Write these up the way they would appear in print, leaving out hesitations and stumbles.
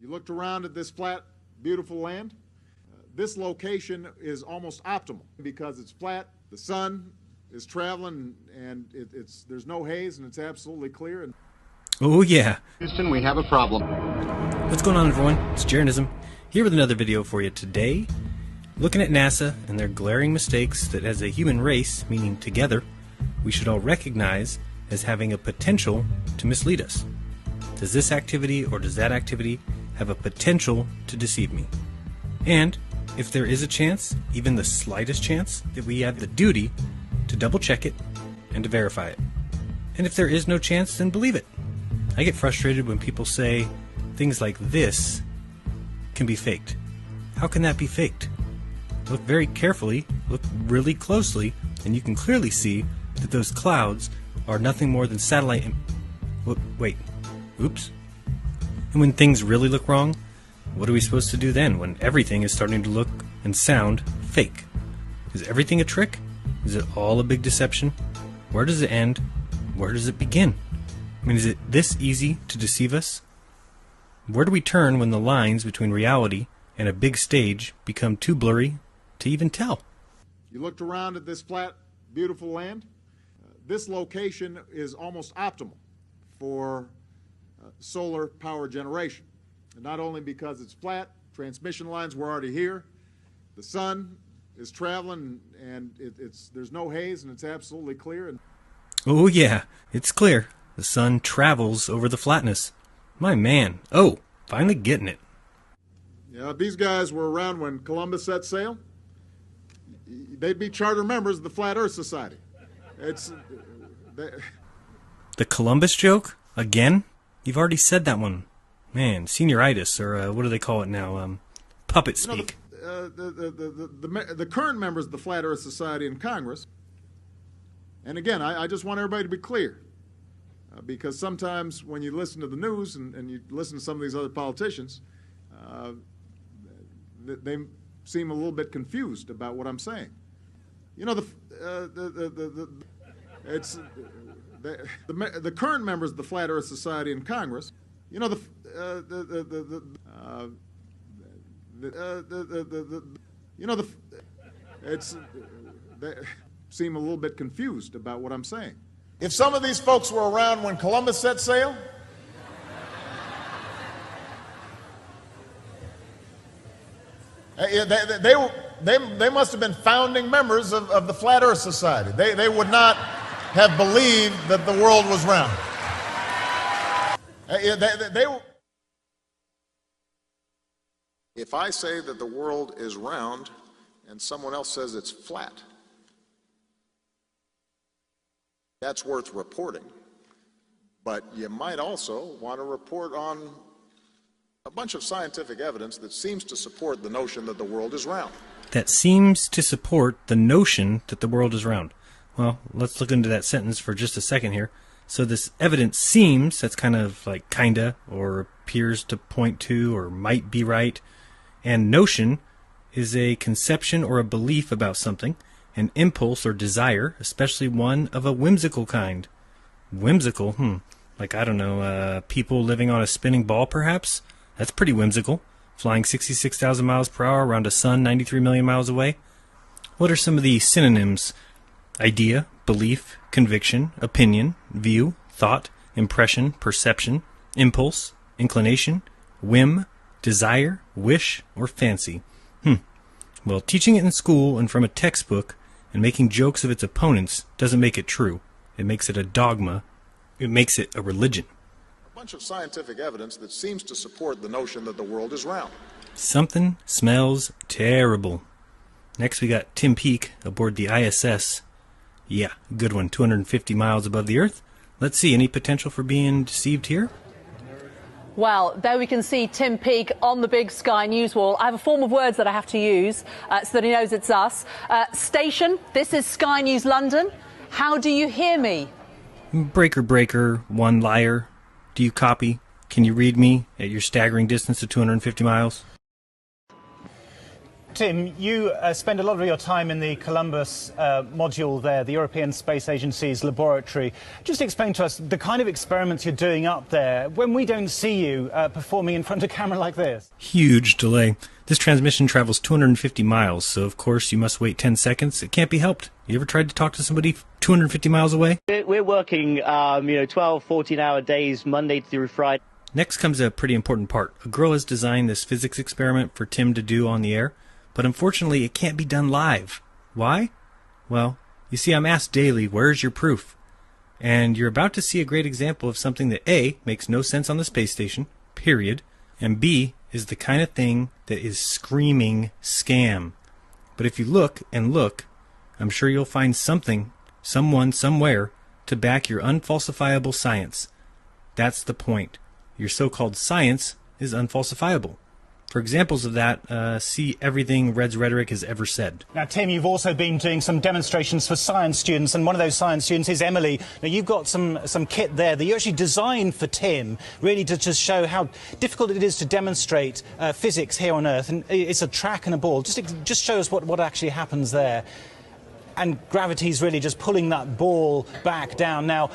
You looked around at this flat, beautiful land. This location is almost optimal because it's flat, the sun is traveling, and there's no haze, and it's absolutely clear. Oh yeah. Houston, we have a problem. What's going on, everyone? It's Jaronism, here with another video for you today. Looking at NASA and their glaring mistakes that as a human race, meaning together, we should all recognize as having a potential to mislead us. Does this activity or does that activity have a potential to deceive me? And if there is a chance, even the slightest chance, that we have the duty to double check it and to verify it. And if there is no chance, then believe it. I get frustrated when people say things like this can be faked. How can that be faked? Look very carefully, look really closely, and you can clearly see that those clouds are nothing more than satellite wait, oops. And when things really look wrong, what are we supposed to do then when everything is starting to look and sound fake? Is everything a trick? Is it all a big deception? Where does it end? Where does it begin? I mean, is it this easy to deceive us? Where do we turn when the lines between reality and a big stage become too blurry to even tell? You looked around at this flat, beautiful land. This location is almost optimal for solar power generation. And not only because it's flat, transmission lines were already here, the sun is traveling, and there's no haze, and it's absolutely clear. Oh yeah, it's clear. The sun travels over the flatness. My man, oh, finally getting it. Yeah, these guys were around when Columbus set sail. They'd be charter members of the Flat Earth Society. The Columbus joke? Again? You've already said that one. Man, senioritis, or what do they call it now? Puppet speak. The current members of the Flat Earth Society in Congress, and again, I just want everybody to be clear, because sometimes when you listen to the news and you listen to some of these other politicians, they seem a little bit confused about what I'm saying. You know, the current members of the Flat Earth Society in Congress, you know, they seem a little bit confused about what I'm saying. If some of these folks were around when Columbus set sail, they must have been founding members of the Flat Earth Society. They would not have believed that the world was round. If I say that the world is round and someone else says it's flat, that's worth reporting. But you might also want to report on a bunch of scientific evidence that seems to support the notion that the world is round. That seems to support the notion that the world is round. Well, let's look into that sentence for just a second here. So this evidence seems, that's kind of like kinda, or appears to point to, or might be right. And notion is a conception or a belief about something, an impulse or desire, especially one of a whimsical kind. Whimsical? Like, I don't know, people living on a spinning ball, perhaps? That's pretty whimsical. Flying 66,000 miles per hour around a sun 93 million miles away. What are some of the synonyms? Idea, belief, conviction, opinion, view, thought, impression, perception, impulse, inclination, whim, desire, wish, or fancy. Well, teaching it in school and from a textbook and making jokes of its opponents doesn't make it true. It makes it a dogma. It makes it a religion. A bunch of scientific evidence that seems to support the notion that the world is round. Something smells terrible. Next we got Tim Peake aboard the ISS. Yeah, good one. 250 miles above the Earth. Let's see, any potential for being deceived here? Well, there we can see Tim Peake on the big Sky News wall. I have a form of words that I have to use so that he knows it's us. Station, this is Sky News London. How do you hear me? Breaker, breaker, one liar. Do you copy? Can you read me at your staggering distance of 250 miles? Tim, you spend a lot of your time in the Columbus module there, the European Space Agency's laboratory. Just explain to us the kind of experiments you're doing up there when we don't see you performing in front of a camera like this. Huge delay. This transmission travels 250 miles, so of course you must wait 10 seconds. It can't be helped. You ever tried to talk to somebody 250 miles away? We're working, 12, 14-hour days, Monday through Friday. Next comes a pretty important part. A girl has designed this physics experiment for Tim to do on the air, but unfortunately it can't be done live. Why? Well, you see, I'm asked daily, where's your proof? And you're about to see a great example of something that A, makes no sense on the space station, period, and B, is the kind of thing that is screaming scam. But if you look and look, I'm sure you'll find something, someone, somewhere, to back your unfalsifiable science. That's the point. Your so-called science is unfalsifiable. For examples of that, see everything Red's Rhetoric has ever said. Now, Tim, you've also been doing some demonstrations for science students, and one of those science students is Emily. Now, you've got some kit there that you actually designed for Tim, really to just show how difficult it is to demonstrate physics here on Earth. And it's a track and a ball. Just show us what actually happens there. And gravity's really just pulling that ball back down. Now,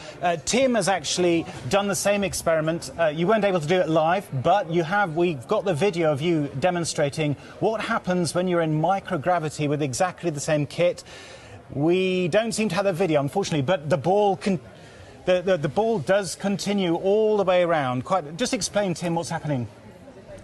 Tim has actually done the same experiment. You weren't able to do it live, but we've got the video of you demonstrating what happens when you're in microgravity with exactly the same kit. We don't seem to have the video, unfortunately, but the ball the ball does continue all the way around. Just explain, Tim, what's happening.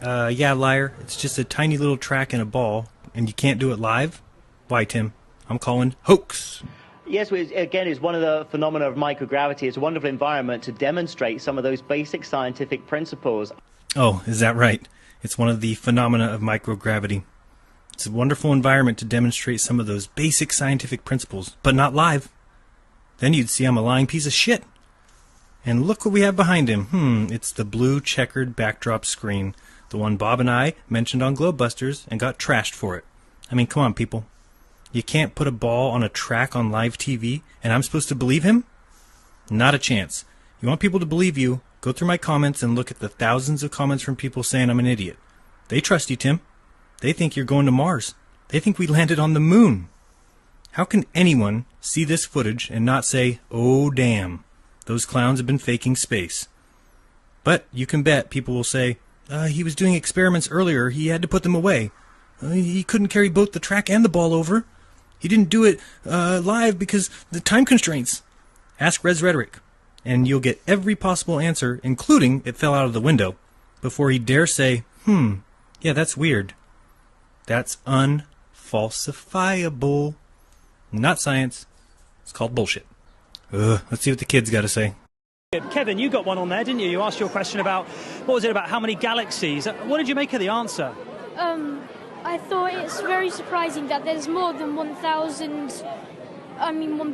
Yeah, liar. It's just a tiny little track and a ball, and you can't do it live? Why, Tim? I'm calling hoax. Yes, again, it's one of the phenomena of microgravity. It's a wonderful environment to demonstrate some of those basic scientific principles. Oh, is that right? It's one of the phenomena of microgravity. It's a wonderful environment to demonstrate some of those basic scientific principles, but not live. Then you'd see I'm a lying piece of shit. And look what we have behind him. It's the blue checkered backdrop screen, the one Bob and I mentioned on Globebusters and got trashed for it. I mean, come on, people. You can't put a ball on a track on live TV, and I'm supposed to believe him? Not a chance. You want people to believe you, go through my comments and look at the thousands of comments from people saying I'm an idiot. They trust you, Tim. They think you're going to Mars. They think we landed on the moon. How can anyone see this footage and not say, oh damn, those clowns have been faking space? But you can bet people will say, he was doing experiments earlier, he had to put them away. He couldn't carry both the track and the ball over. He didn't do it live because the time constraints. Ask Red's Rhetoric, and you'll get every possible answer, including it fell out of the window, before he dare say, yeah, that's weird. That's unfalsifiable. Not science. It's called bullshit. Let's see what the kids got to say. Kevin, you got one on there, didn't you? You asked your question about, what was it, about how many galaxies? What did you make of the answer? I thought it's very surprising that there's more than 1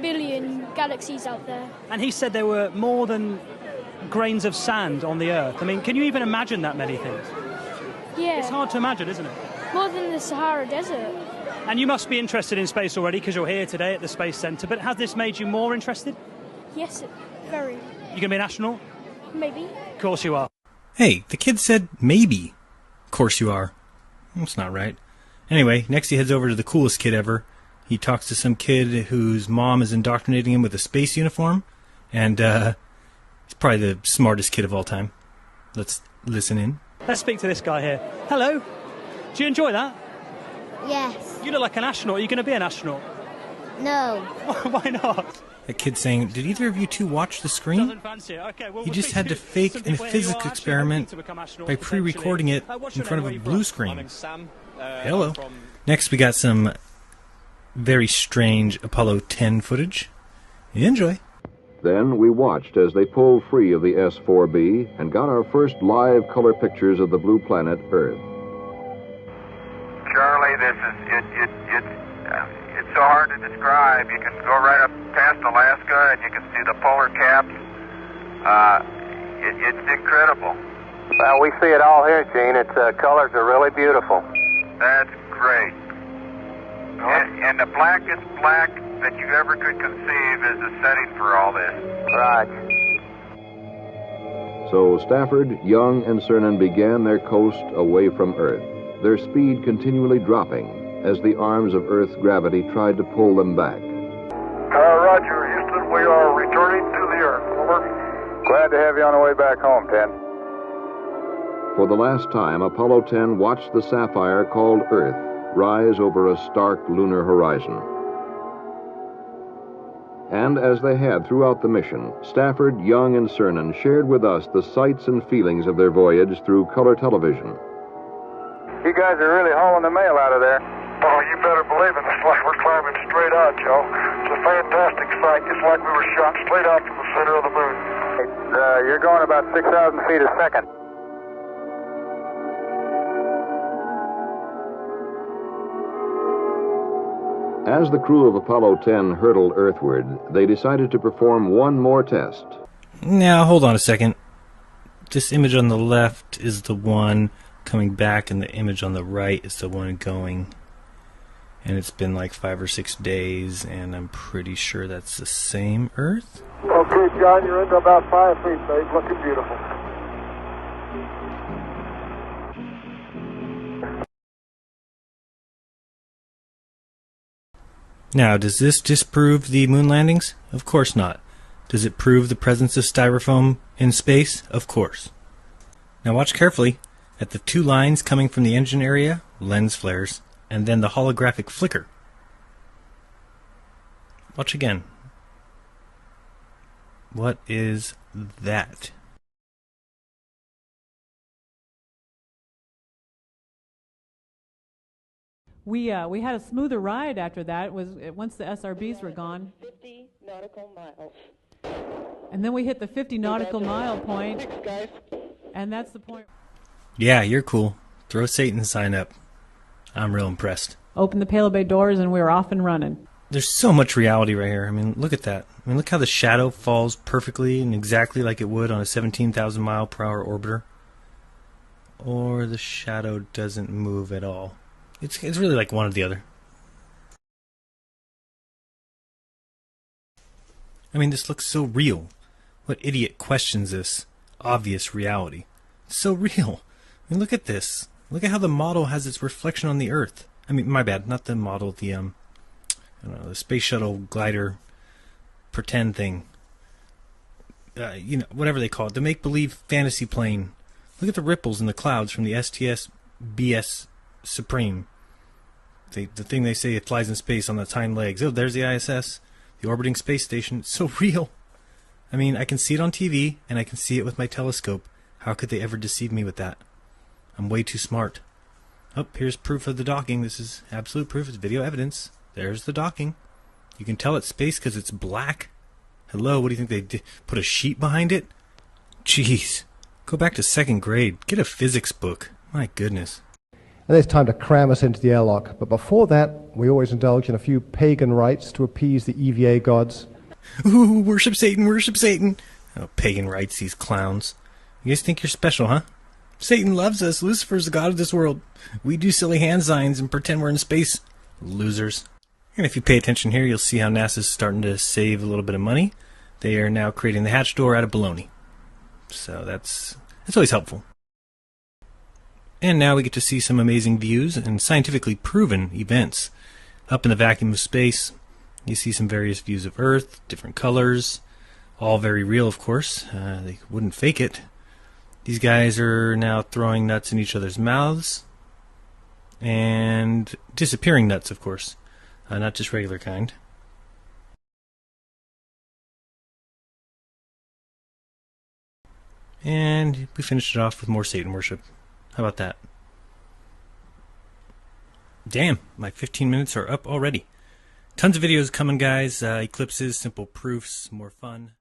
billion galaxies out there. And he said there were more than grains of sand on the Earth. I mean, can you even imagine that many things? Yeah. It's hard to imagine, isn't it? More than the Sahara Desert. And you must be interested in space already because you're here today at the Space Centre, but has this made you more interested? Yes, very. You going to be an astronaut? Maybe. Of course you are. Hey, the kid said maybe. Of course you are. That's not right. Anyway, next he heads over to the coolest kid ever. He talks to some kid whose mom is indoctrinating him with a space uniform, and he's probably the smartest kid of all time. Let's listen in. Let's speak to this guy here. Hello. Do you enjoy that? Yes. You look like an astronaut. Are you going to be an astronaut? No. Why not? That kid saying, did either of you two watch the screen? Doesn't fancy it. Okay, well, He just had to fake a physics experiment by pre-recording it in front of a blue screen. Hello. Next we got some very strange Apollo 10 footage. Enjoy. Then we watched as they pulled free of the S-4B and got our first live color pictures of the blue planet Earth. Charlie, this is it's so hard to describe. You can go right up past Alaska and you can see the polar caps. It's incredible. Well, we see it all here, Gene. Its colors are really beautiful. That's great. And the blackest black that you ever could conceive is the setting for all this. Right. So Stafford, Young, and Cernan began their coast away from Earth, their speed continually dropping. as the arms of Earth's gravity tried to pull them back. Roger, Houston, we are returning to the Earth. Over. Glad to have you on the way back home, 10. For the last time, Apollo 10 watched the sapphire called Earth rise over a stark lunar horizon. And as they had throughout the mission, Stafford, Young, and Cernan shared with us the sights and feelings of their voyage through color television. You guys are really hauling the mail out of there. Oh, you better believe it. It's like we're climbing straight out, Joe. It's a fantastic sight. It's like we were shot straight out from the center of the moon. You're going about 6,000 feet a second. As the crew of Apollo 10 hurtled earthward, they decided to perform one more test. Now, hold on a second. This image on the left is the one coming back, and the image on the right is the one going. And it's been like 5 or 6 days, and I'm pretty sure that's the same Earth. Okay, John, you're into about 5 feet, babe. Looking beautiful. Now, does this disprove the moon landings? Of course not. Does it prove the presence of styrofoam in space? Of course. Now watch carefully at the 2 lines coming from the engine area, lens flares, and then the holographic flicker. Watch again. What is that? We had a smoother ride after that. It was once the SRBs were gone. 50 nautical miles. And then we hit the 50 nautical mile point. Thanks, guys. And that's the point. Yeah, you're cool. Throw Satan's sign up. I'm real impressed. Open the Palo Bay doors and we were off and running. There's so much reality right here. I mean, look at that. I mean, look how the shadow falls perfectly and exactly like it would on a 17,000 mile per hour orbiter. Or the shadow doesn't move at all. It's really like one or the other. I mean, this looks so real. What idiot questions this obvious reality? It's so real. I mean, look at this. Look at how the model has its reflection on the Earth. I mean, my bad, not the model, the I don't know, the space shuttle glider pretend thing. You know, whatever they call it, the make-believe fantasy plane. Look at the ripples in the clouds from the STS BS Supreme. The thing they say it flies in space on its hind legs. Oh, there's the ISS, the orbiting space station. It's so real. I mean, I can see it on TV, and I can see it with my telescope. How could they ever deceive me with that? I'm way too smart. Oh, here's proof of the docking. This is absolute proof. It's video evidence. There's the docking. You can tell it's space because it's black. Hello, what do you think they did? Put a sheet behind it? Jeez. Go back to 2nd grade. Get a physics book. My goodness. And it's time to cram us into the airlock. But before that, we always indulge in a few pagan rites to appease the EVA gods. Ooh, worship Satan, worship Satan. Oh, pagan rites, these clowns. You guys think you're special, huh? Satan loves us. Lucifer's the god of this world. We do silly hand signs and pretend we're in space. Losers. And if you pay attention here, you'll see how NASA's starting to save a little bit of money. They are now creating the hatch door out of bologna. So that's always helpful. And now we get to see some amazing views and scientifically proven events. Up in the vacuum of space, you see some various views of Earth, different colors, all very real, of course. They wouldn't fake it. These guys are now throwing nuts in each other's mouths and disappearing nuts, of course, not just regular kind. And we finished it off with more Satan worship. How about that? Damn, my 15 minutes are up already. Tons of videos coming, guys. Eclipses, simple proofs, more fun.